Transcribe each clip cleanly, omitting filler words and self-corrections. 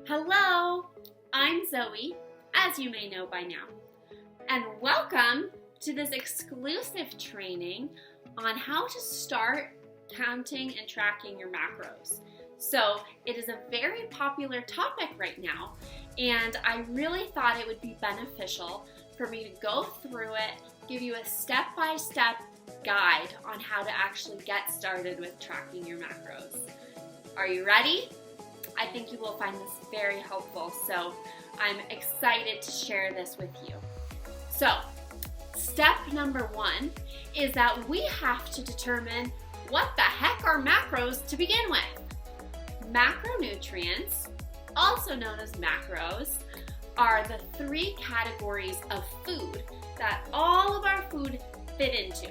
Hello, I'm Zoe, as you may know by now, and welcome to this exclusive training on how to start counting and tracking your macros. So it is a very popular topic right now, and I really thought it would be beneficial for me to go through it, give you a step-by-step guide on how to actually get started with tracking your macros. Are you ready? I think you will find this very helpful, so I'm excited to share this with you. So, step number one is that we have to determine what the heck are macros to begin with. Macronutrients, also known as macros, are the three categories of food that all of our food fit into.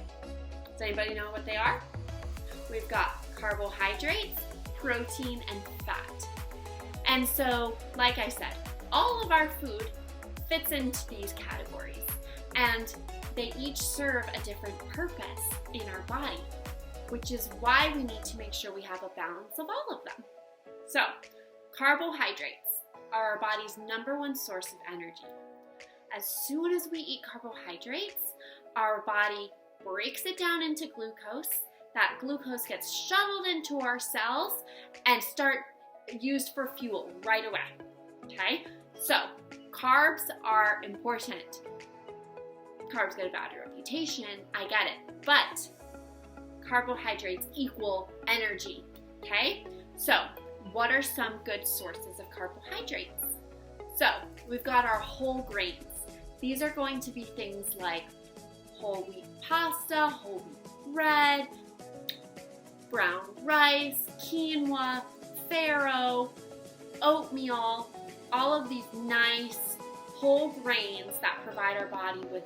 Does anybody know what they are? We've got carbohydrates, protein, and fat. And so, like I said, all of our food fits into these categories, and they each serve a different purpose in our body, which is why we need to make sure we have a balance of all of them. So, carbohydrates are our body's number one source of energy. As soon as we eat carbohydrates, our body breaks it down into glucose. That glucose gets shuttled into our cells and used for fuel right away. Okay? So, carbs are important. Carbs get a bad reputation, I get it, but carbohydrates equal energy. Okay? So, what are some good sources of carbohydrates? So, we've got our whole grains. These are going to be things like whole wheat pasta, whole wheat bread, brown rice, quinoa, farro, oatmeal, all of these nice whole grains that provide our body with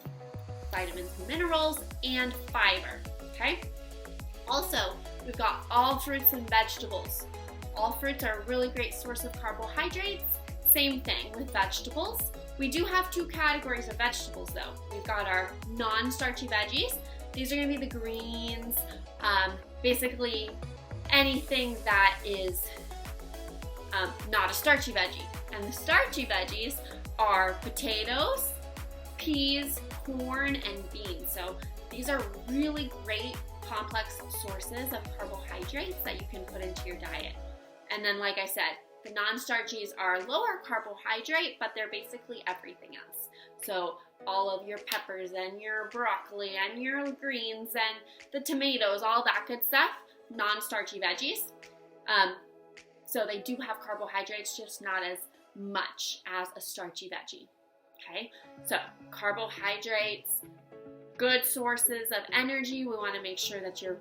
vitamins and minerals and fiber, okay? Also, we've got all fruits and vegetables. All fruits are a really great source of carbohydrates. Same thing with vegetables. We do have two categories of vegetables though. We've got our non-starchy veggies. These are gonna be the greens, basically anything that is not a starchy veggie. And the starchy veggies are potatoes, peas, corn, and beans. So these are really great complex sources of carbohydrates that you can put into your diet. And then, like I said, the non-starchies are lower carbohydrate, but they're basically everything else. So all of your peppers and your broccoli and your greens and the tomatoes, all that good stuff, non-starchy veggies. So they do have carbohydrates, just not as much as a starchy veggie. Okay, so carbohydrates, good sources of energy. We want to make sure that you're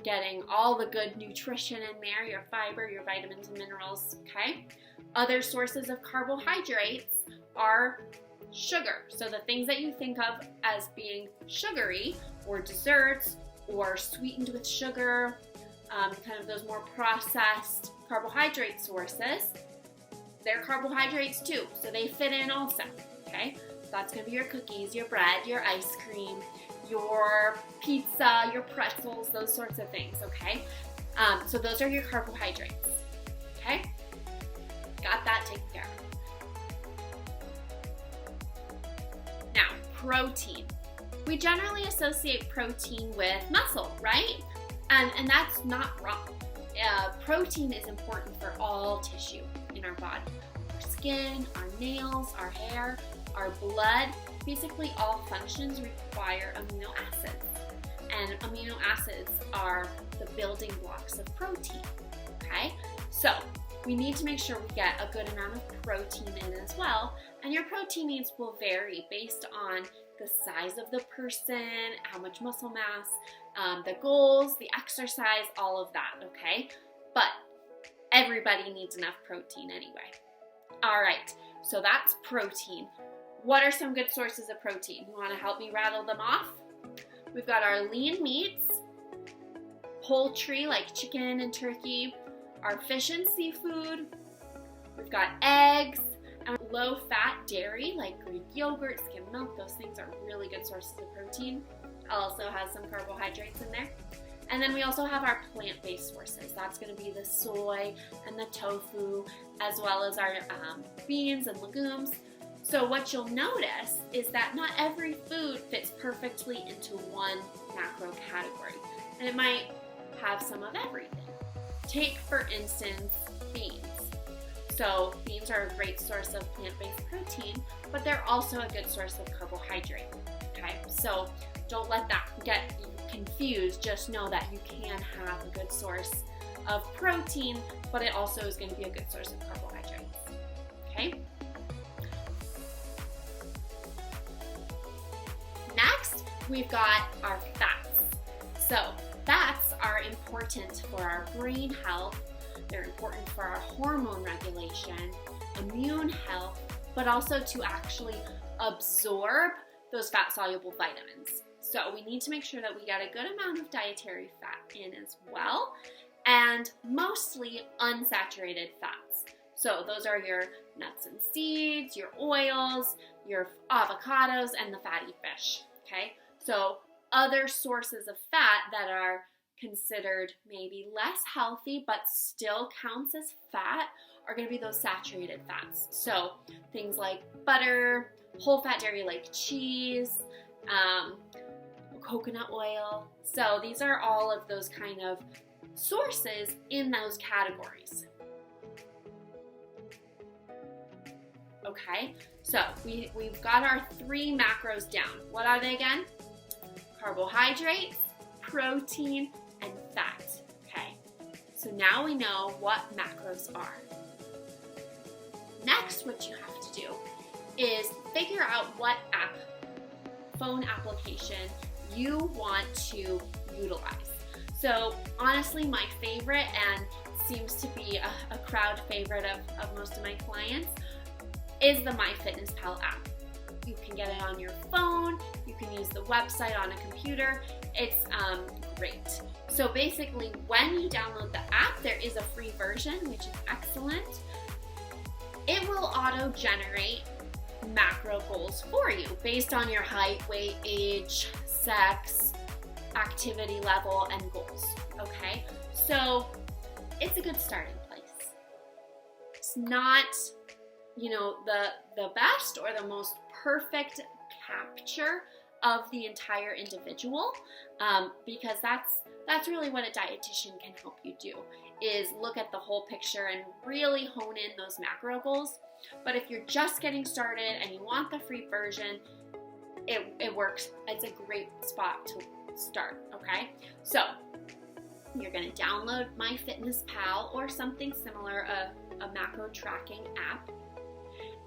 getting all the good nutrition in there, your fiber, your vitamins and minerals, okay? Other sources of carbohydrates are sugar. So the things that you think of as being sugary, or desserts, or sweetened with sugar, kind of those more processed carbohydrate sources, they're carbohydrates too, so they fit in also, okay? So that's gonna be your cookies, your bread, your ice cream, your pizza, your pretzels, those sorts of things, okay? So those are your carbohydrates, okay? Got that taken care of. Now, protein. We generally associate protein with muscle, right? And that's not wrong. Protein is important for all tissue in our body. Our skin, our nails, our hair, our blood, basically all functions require amino acids. And amino acids are the building blocks of protein, okay? So we need to make sure we get a good amount of protein in as well. And your protein needs will vary based on the size of the person, how much muscle mass, the goals, the exercise, all of that, okay? But everybody needs enough protein anyway. All right, so that's protein. What are some good sources of protein? You want to help me rattle them off? We've got our lean meats, poultry like chicken and turkey, our fish and seafood. We've got eggs, and low-fat dairy like Greek yogurt, skim milk. Those things are really good sources of protein. Also has some carbohydrates in there. And then we also have our plant-based sources. That's going to be the soy and the tofu, as well as our beans and legumes. So what you'll notice is that not every food fits perfectly into one macro category, and it might have some of everything. Take, for instance, beans. So beans are a great source of plant-based protein, but they're also a good source of carbohydrate. Okay, so don't let that get confused. Just know that you can have a good source of protein, but it also is going to be a good source of carbohydrates. Okay. Next, we've got our fats. So fats are important for our brain health. They're important for our hormone regulation, immune health, but also to actually absorb those fat-soluble vitamins. So we need to make sure that we get a good amount of dietary fat in as well, and mostly unsaturated fats. So those are your nuts and seeds, your oils, your avocados, and the fatty fish, okay? So other sources of fat that are considered maybe less healthy but still counts as fat are going to be those saturated fats. So things like butter, whole fat dairy like cheese, coconut oil. So these are all of those kind of sources in those categories. Okay, so we've got our 3 macros down. What are they again? Carbohydrates, protein, and fat. Okay, so now we know what macros are. Next, what you have to do is figure out what phone application you want to utilize. So honestly, my favorite, and seems to be a crowd favorite of most of my clients, is the MyFitnessPal app. You can get it on your phone, you can use the website on a computer. It's great. So basically, when you download the app, there is a free version, which is excellent. It will auto-generate macro goals for you based on your height, weight, age, sex, activity level, and goals, okay? So it's a good starting place. It's not, the best or the most perfect capture of the entire individual, because that's really what a dietitian can help you do, is look at the whole picture and really hone in those macro goals. But if you're just getting started and you want the free version, it works. It's a great spot to start, okay? So you're going to download MyFitnessPal or something similar, a macro tracking app,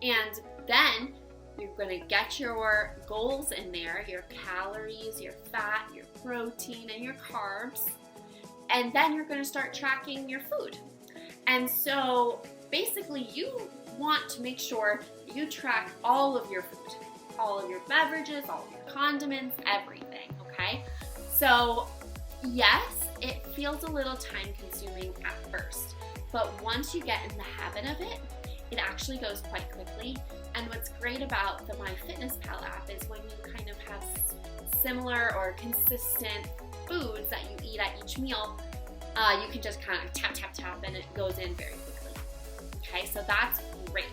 and then you're going to get your goals in there, your calories, your fat, your protein, and your carbs, and then you're going to start tracking your food. And so basically you want to make sure you track all of your food, all of your beverages, all of your condiments, everything, okay? So yes, it feels a little time consuming at first, but once you get in the habit of it, it actually goes quite quickly. And what's great about the MyFitnessPal app is when you kind of have similar or consistent foods that you eat at each meal, you can just kind of tap, tap, tap, and it goes in very quickly. Okay, so that's great,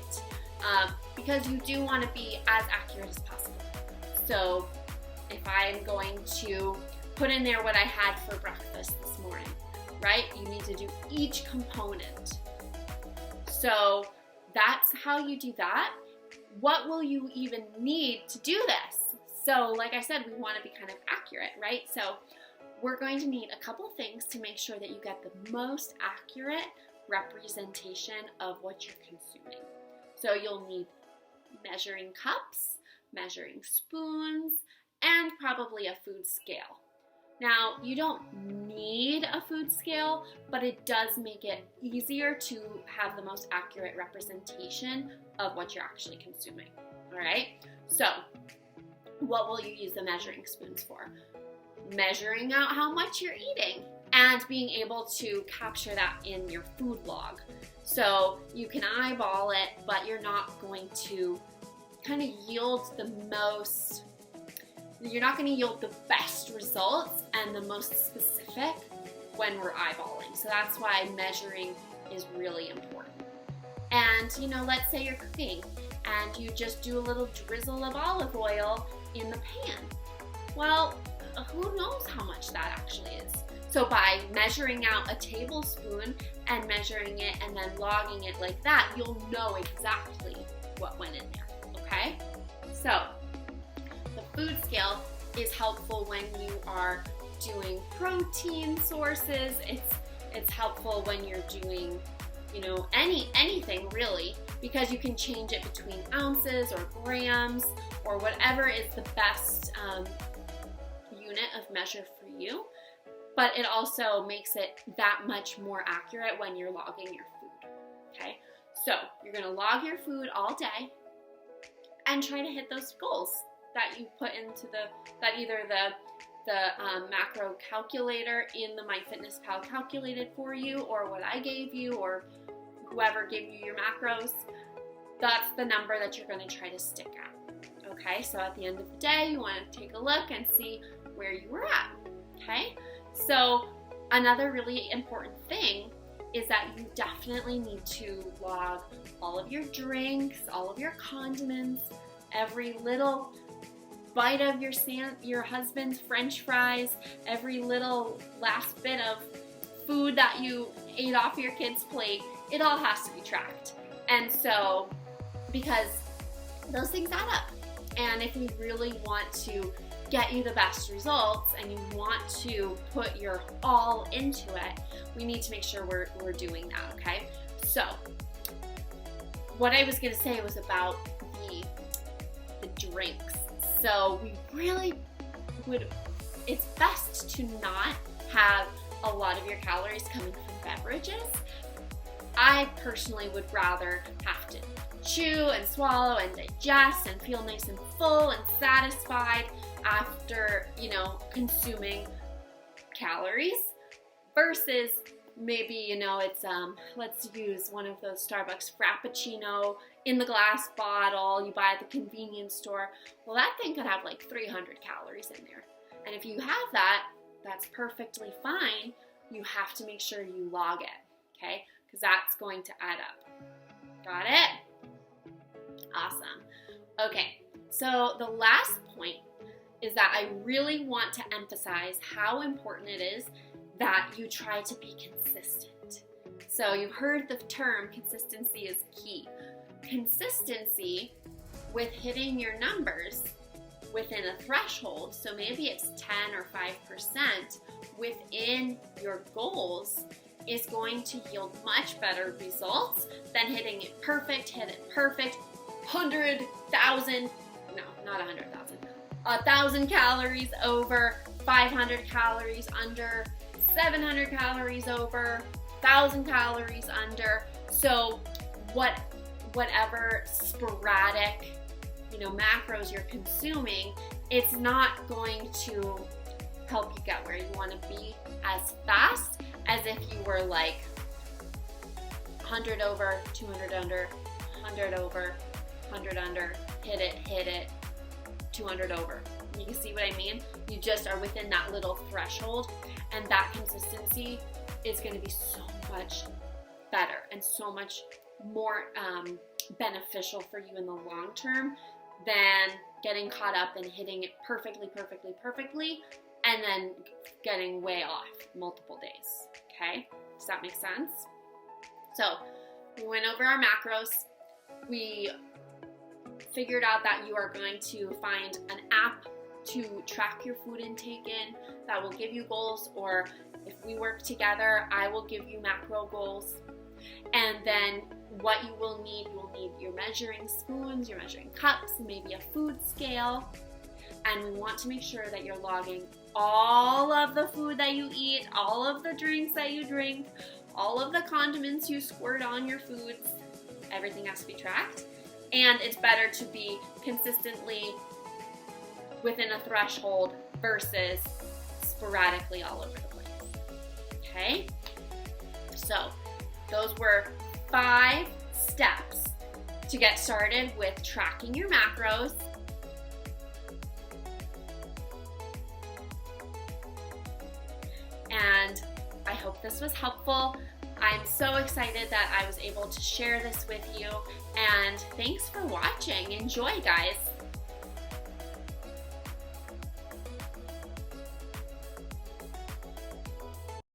because you do want to be as accurate as possible. So if I'm going to put in there what I had for breakfast this morning, right? You need to do each component. So that's how you do that. What will you even need to do this? So like I said, we want to be kind of accurate, right? So we're going to need a couple things to make sure that you get the most accurate representation of what you're consuming. So you'll need measuring cups, measuring spoons, and probably a food scale. Now, you don't need a food scale, but it does make it easier to have the most accurate representation of what you're actually consuming, all right? So, what will you use the measuring spoons for? Measuring out how much you're eating and being able to capture that in your food log. So, you can eyeball it, but you're not going to kind of yield the most you're not going to yield the best results and the most specific when we're eyeballing. So that's why measuring is really important. And let's say you're cooking and you just do a little drizzle of olive oil in the pan. Well, who knows how much that actually is? So by measuring out a tablespoon and measuring it and then logging it like that, you'll know exactly what went in there, okay? So the food scale is helpful when you are doing protein sources. It's helpful when you're doing, anything really, because you can change it between ounces or grams or whatever is the best unit of measure for you. But it also makes it that much more accurate when you're logging your food, okay? So you're gonna log your food all day and try to hit those goals that you put into either the macro calculator in the MyFitnessPal calculated for you, or what I gave you, or whoever gave you your macros. That's the number that you're gonna try to stick at, okay? So at the end of the day, you wanna take a look and see where you were at, okay? So another really important thing is that you definitely need to log all of your drinks, all of your condiments, every little bite of your husband's French fries, every little last bit of food that you ate off your kid's plate. It all has to be tracked. And so, because those things add up. And if we really want to get you the best results and you want to put your all into it, we need to make sure we're doing that, okay? So what I was gonna say was about the drinks. So we really it's best to not have a lot of your calories coming from beverages. I personally would rather have to chew and swallow and digest and feel nice and full and satisfied after, consuming calories, versus maybe, it's, let's use one of those Starbucks Frappuccino in the glass bottle you buy at the convenience store. Well, that thing could have like 300 calories in there. And if you have that, that's perfectly fine. You have to make sure you log it, okay? Because that's going to add up. Got it? Awesome. Okay, so the last point is that I really want to emphasize how important it is that you try to be consistent. So you've heard the term consistency is key. Consistency with hitting your numbers within a threshold, so maybe it's 10 or 5% within your goals, is going to yield much better results than hitting it perfect, 100,000, no, not 100,000, 1,000 calories over, 500 calories under, 700 calories over, 1,000 calories under. So whatever sporadic, macros you're consuming, it's not going to help you get where you want to be as fast as if you were like 100 over, 200 under, 100 over, 100 under, hit it, 200 over. You can see what I mean? You just are within that little threshold, and that consistency is going to be so much better and so much more beneficial for you in the long term than getting caught up and hitting it perfectly, and then getting way off multiple days, okay? Does that make sense? So we went over our macros. We figured out that you are going to find an app to track your food intake in that will give you goals, or if we work together, I will give you macro goals. And then what you will need your measuring spoons, your measuring cups, maybe a food scale. And we want to make sure that you're logging all of the food that you eat, all of the drinks that you drink, all of the condiments you squirt on your foods. Everything has to be tracked. And it's better to be consistently within a threshold versus sporadically all over the place. Okay? So those were 5 steps to get started with tracking your macros. hope this was helpful. I'm so excited that I was able to share this with you, and thanks for watching. Enjoy, guys.